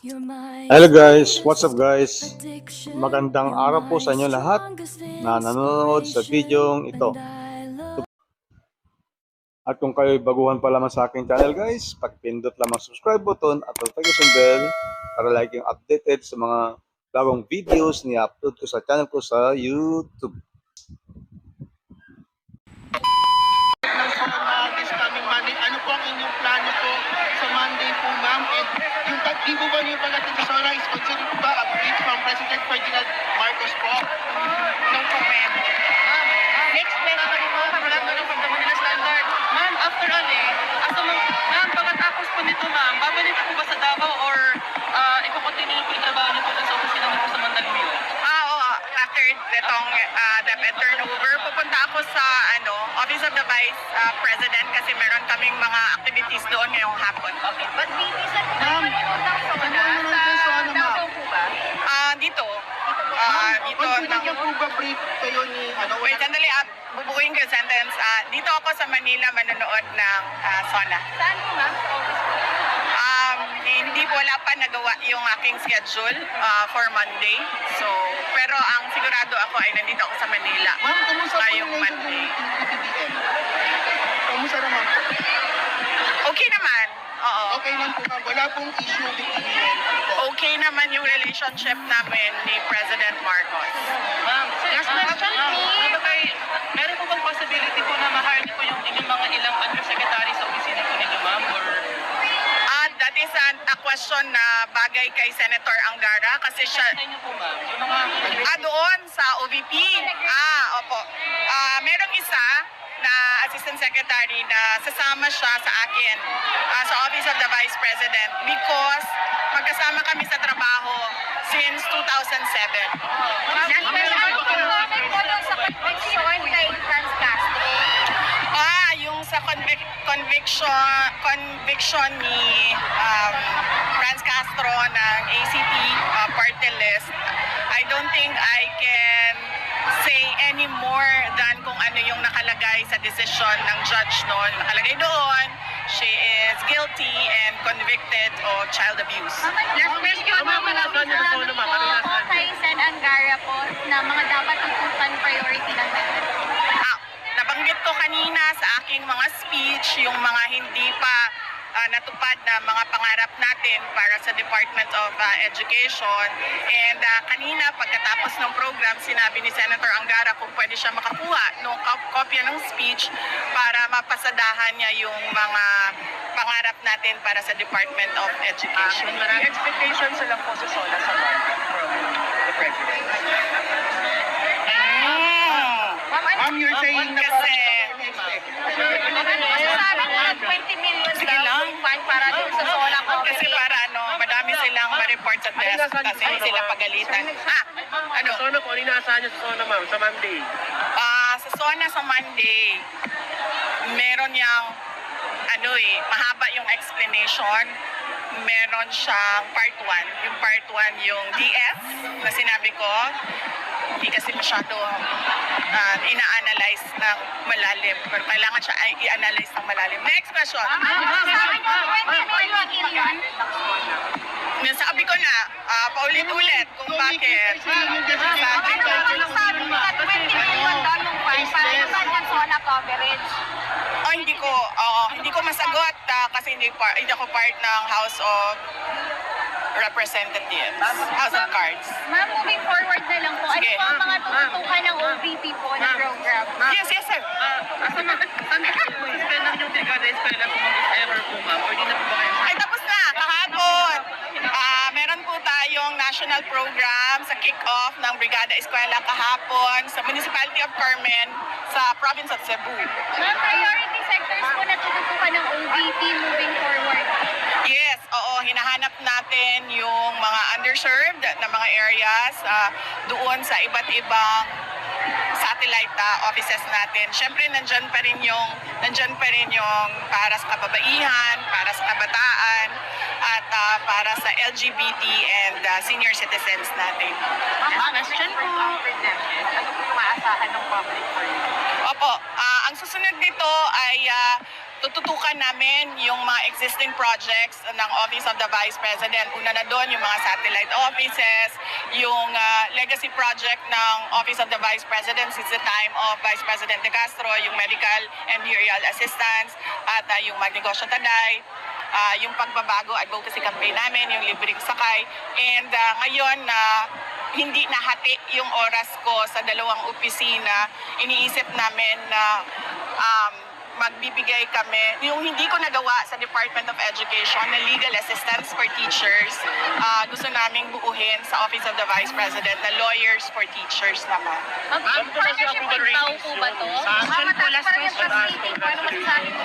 Hello guys, what's up guys? Magandang araw po sa inyo lahat na nanonood sa videong ito. At kung kayo'y baguhan pa lamang sa aking channel guys, pag-pindot lamang subscribe button at notification bell para laging updated sa mga bagong videos ni upload ko sa channel ko sa YouTube. This coming Monday, ano po ang inyong plano po sa Monday po, ma'am? And yung pag-ibo ba niyo pagdating sa SONA is considered po ba a breach from President Ferdinand Marcos po? No comment. Next question po. Wala na lang pag Manila Standard. Ma'am, after ma'am, pagkatapos po nito, ma'am, babalik po ba sa Davao or iko-continue po yung trabaho niyo po sa opisina niyo po sa Mandaluyong? Oo. After itong DepEd turnover, pupunta ako sa Office of the Vice President kasi meron kaming mga activities doon ngayong hapon. Okay. But bibisan po Ma'am, naman yung SONA ano sa yung SONA, ma'am? Davao po ba? Dito. Dito. Consider niyo po ba brief kayo ni, Wait, sandali. Bubukuin ko yung sentence. Dito ako sa Manila manonood ng SONA. Saan po, ma'am? Sa office po? Hindi po, wala pa nagawa yung aking schedule for Monday. So, pero ang sigurado ako ay nandito ako sa Manila ma'am, kumusta po ngayong yung Monday. PBBM? Kumusta naman po? Okay naman. Oo. Okay lang po, ma'am. Wala pong issue with PBBM po. Okay naman yung relationship namin ni President Marcos. Ma'am, last question, please. Meron po bang possibility po na ma-hire niyo po yung inyong mga ilang undersecretary sa opisina po ninyo, ma'am? Or That is a question na bagay kay Senator Angara kasi siya sa inyo po, ma'am? Yung mga doon sa OVP. Opo. Merong isa na Assistant Secretary na sasama siya sa akin sa Office of the Vice President because magkasama kami sa trabaho since 2007. Last question po. Comment po doon sa conviction kay Franz Castro. Yung sa conviction ni Franz Castro ng ACT party list, I don't think I can say any more than kung ano yung nakalagay sa decision ng judge noon. Nakalagay doon, she is guilty and convicted of child abuse. Last question, ma'am. Salamat po kay Sen Angara po na mga dapat tutukan priority ng DepEd. Nabanggit ko kanina sa aking mga speech yung mga hindi pa natupad na mga pangarap natin para sa Department of Education. And kanina pagkatapos ng program, sinabi ni Senator Angara kung pwede siya makakuha ng kopya ng speech para mapasadahan niya yung mga pangarap natin para sa Department of Education. May expectations lang po sa SONA sa market from the President. Ma'am, you're saying na Kasi Ano masasabi mo na 20 million Sige lang. yung fund para doon sa SONA ko? kasi para madami silang ma-report sa desk kasi hindi sila pagalitan. Ano? SONA po, ano inaasahan niyo sa SONA, ma'am, sa Monday? Sa SONA sa Monday, meron yang mahaba yung explanation. Meron siyang part 1. Yung part 1 yung DF na sinabi ko. Hindi kasi masyado ina-analyze ng malalim. Pero kailangan siya i-analyze ng malalim. Next question. Masasabi niyo 20 million? Yung sabi ko na, paulit-ulit kung bakit. Masasabi mo na 20 million daw yung fund para naman yung SONA coverage. Hindi ko masagot kasi hindi ako part ng House of Representatives, House of Cards. Ma'am, moving forward na lang po. Ano Sige. po ang mga tututukan ng OVP po na program? Yes, sir. Saan po spend lang yung Brigada Eskwela kung if ever po, ma'am? Or di na po ba kayo? Ay, tapos na. Kahapon. Meron po tayong national program sa kick-off ng Brigada Eskwela kahapon sa Municipality of Carmen sa province of Cebu. Ma'am, priority sectors po na tututukan ng OVP moving forward. Yes, oo. Hinahanap natin yung mga underserved na mga areas doon sa iba't ibang satellite offices natin. Siyempre, nandyan pa rin yung para sa kababaihan, para sa kabataan, at para sa LGBT and senior citizens natin. Question po. Ano po yung maasahan ng public for you? Opo, ang susunod nito ay tututukan namin yung mga existing projects ng Office of the Vice President. Una na doon yung mga satellite offices, yung legacy project ng Office of the Vice President since the time of Vice President De Castro, yung medical and burial assistance, at yung Magnegosyo Taday, yung pagbabago advocacy campaign namin, yung libreng sakay. And ngayon na hindi nahati yung oras ko sa dalawang opisina, iniisip namin na magbibigay kami, yung hindi ko nagawa sa Department of Education na legal assistance for teachers, gusto naming buuhin sa Office of the Vice President na lawyers for teachers naman. Partnership with tao po ba to? Parang yung facility, paano masasabi mo?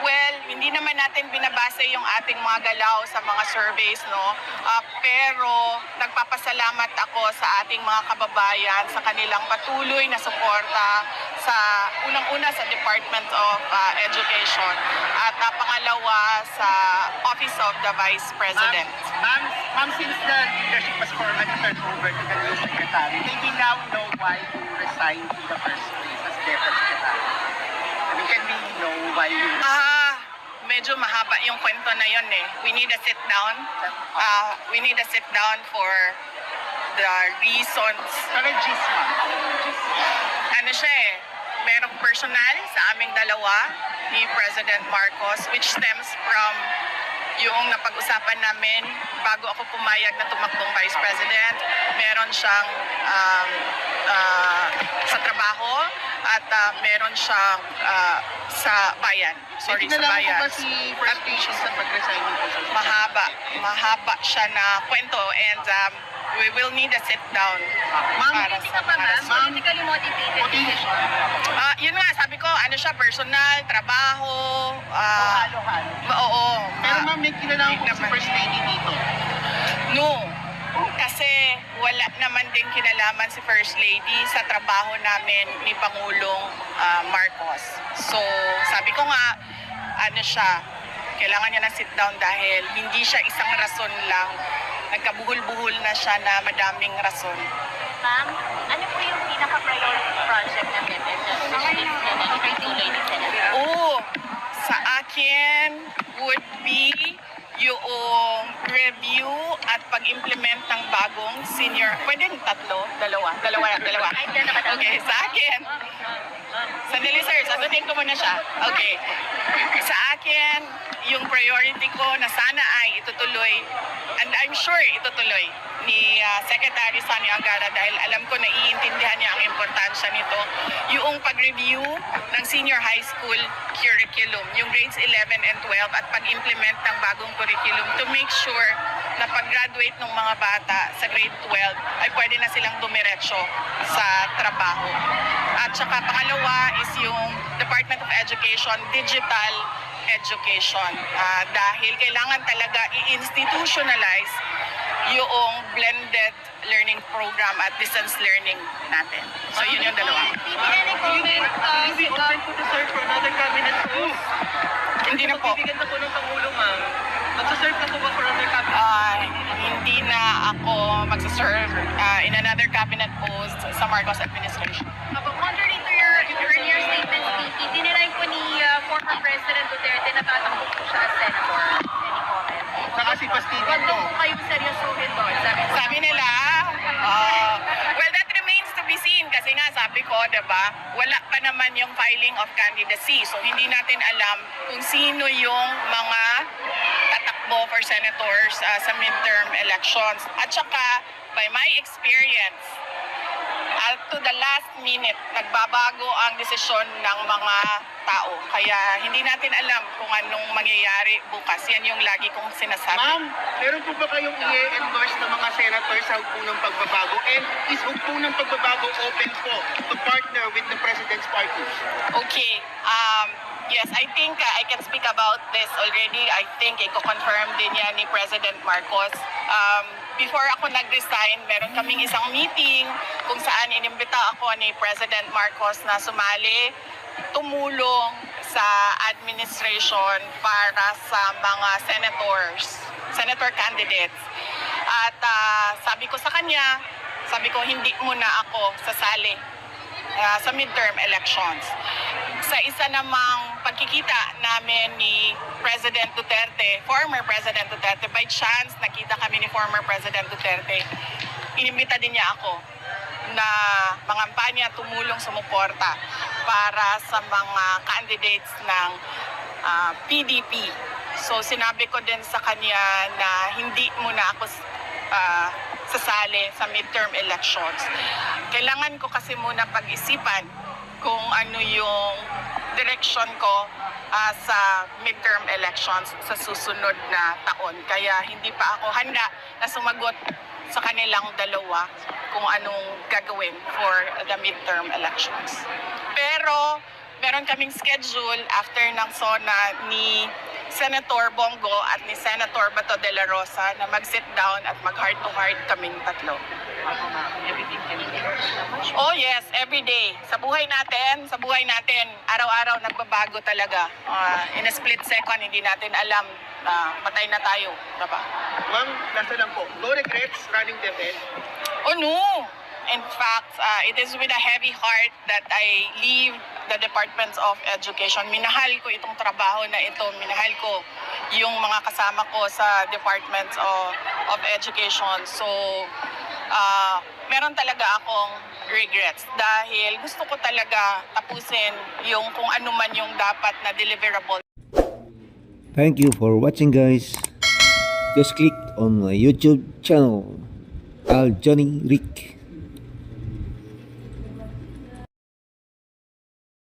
Well, hindi naman natin binabase yung ating mga galaw sa mga surveys, no? Pero nagpapasalamat ako sa ating mga kababayan sa kanilang patuloy na suporta sa unang-una sa Department of Education at pangalawa sa Office of the Vice President. Ma'am, since the leadership was formally turned over to the new secretary, may we now know why you resigned in the first place as Deputy Secretary? I mean, can we know why you... Medyo mahaba yung kwento na yun eh. We need a sit down. We need a sit down for the reasons. Parang gist, ma'am. Ano siya eh, merong personal sa aming dalawa ni President Marcos which stems from yung napag-usapan namin bago ako pumayag na tumakbong Vice President. Meron siyang sa trabaho at meron siyang sa bayan. Sorry, sa bayan. Hindi na lang po ba si First Nation sa pag-resign po sa... Mahaba siya na kwento and we will need a sit down. Ma'am, hindi ka pa ma'am? Politically motivated decision. Yun nga, sabi ko, ano siya, personal, trabaho, Halo-halo. oo. Pero ma'am, may kinalaman po si First Lady dito. No. Kasi wala naman din kinalaman si First Lady sa trabaho namin ni Pangulong Marcos. So, sabi ko nga, ano siya, kailangan niya na sit down dahil hindi siya isang rason lang. Nagkabuhol-buhol na siya na madaming rason. Ma'am, ano po yung pinaka-priority project ng MMS na list na itutuloy ni Senator? Sa akin would be yung review at pag-implement ng bagong senior. Pwede yung tatlo? Dalawa. Ay, dyan na ba tayo? Okay, sa akin. Sandali sir, sagutin ko muna siya. Okay. Sa akin, yung priority ko na sana ay itutuloy, and I'm sure itutuloy, ni Secretary Sonny Angara dahil alam ko na iintindihan niya ang importansya nito, yung pag-review ng senior high school curriculum, yung grades 11 and 12 at pag-implement ng bagong curriculum to make sure na pag-graduate ng mga bata sa grade 12 ay pwede na silang dumiretso sa trabaho. At saka pangalawa is yung Department of Education, digital education. Dahil kailangan talaga i-institutionalize yung blended learning program at distance learning natin. So yun yung dalawa. Hindi open po to serve for another cabinet post. Hindi na po. Bibigyan na po ng Pangulo, ma'am. Magsaserve na po ba for another cabinet? Hindi na ako magsaserve in another cabinet post sa Marcos administration. Contrary to your earlier statement, Vicky, dinilay po ni former President Duterte na tatakbo po siya as senator. Any comment? Saka si Bastida Huwag po. daw po kayong seryosohin doon. Sabi nila, well, that remains to be seen kasi nga sabi ko, diba, wala pa naman yung filing of candidacy. So, hindi natin alam kung sino yung mga tatakbo for senators sa midterm elections. At saka, by my experience, to the last minute, nagbabago ang desisyon ng mga tao. Kaya hindi natin alam kung anong mangyayari bukas. Yan yung lagi kong sinasabi. Ma'am, meron po ba kayong i-endorse ng mga senators sa hugpo ng pagbabago? And is hugpo ng pagbabago open po to partner with the President's party? Okay. Yes, I think I can speak about this already. I think i-confirm din yan ni President Marcos. Before ako nag-resign, meron kaming isang meeting kung saan inimbita ako ni President Marcos na sumali, tumulong sa administration para sa mga senator candidates. At sabi ko sa kanya, hindi muna ako sasali sa midterm elections. sa isa namang pagkikita namin ni President Duterte, former President Duterte, by chance nakita kami ni former President Duterte, inimbita din niya ako na mangampanya, tumulong, sumuporta para sa mga candidates ng PDP. So sinabi ko din sa kanya na hindi muna ako sasali sa midterm elections. Kailangan ko kasi muna pag-isipan kung ano yung direction ko sa midterm elections sa susunod na taon. Kaya hindi pa ako handa na sumagot sa kanilang dalawa kung anong gagawin for the midterm elections. Pero meron kaming schedule after ng SONA ni Senator Bongo at ni Senator Bato de la Rosa na mag-sit down at mag-heart-to-heart kaming tatlo. Oh yes, every day. Sa buhay natin, araw-araw nagbabago talaga. In a split second, hindi natin alam na patay na tayo. Diba? Ma'am, nasa lang po. No regrets running DepEd? Oh no! In fact, it is with a heavy heart that I leave the Department of Education. Minahal ko itong trabaho na ito. Minahal ko yung mga kasama ko sa Department of Education. So, meron talaga akong regrets dahil gusto ko talaga tapusin yung kung ano man yung dapat na deliverable. Thank you for watching, guys. Just click on my YouTube channel, Al Johnny Rick.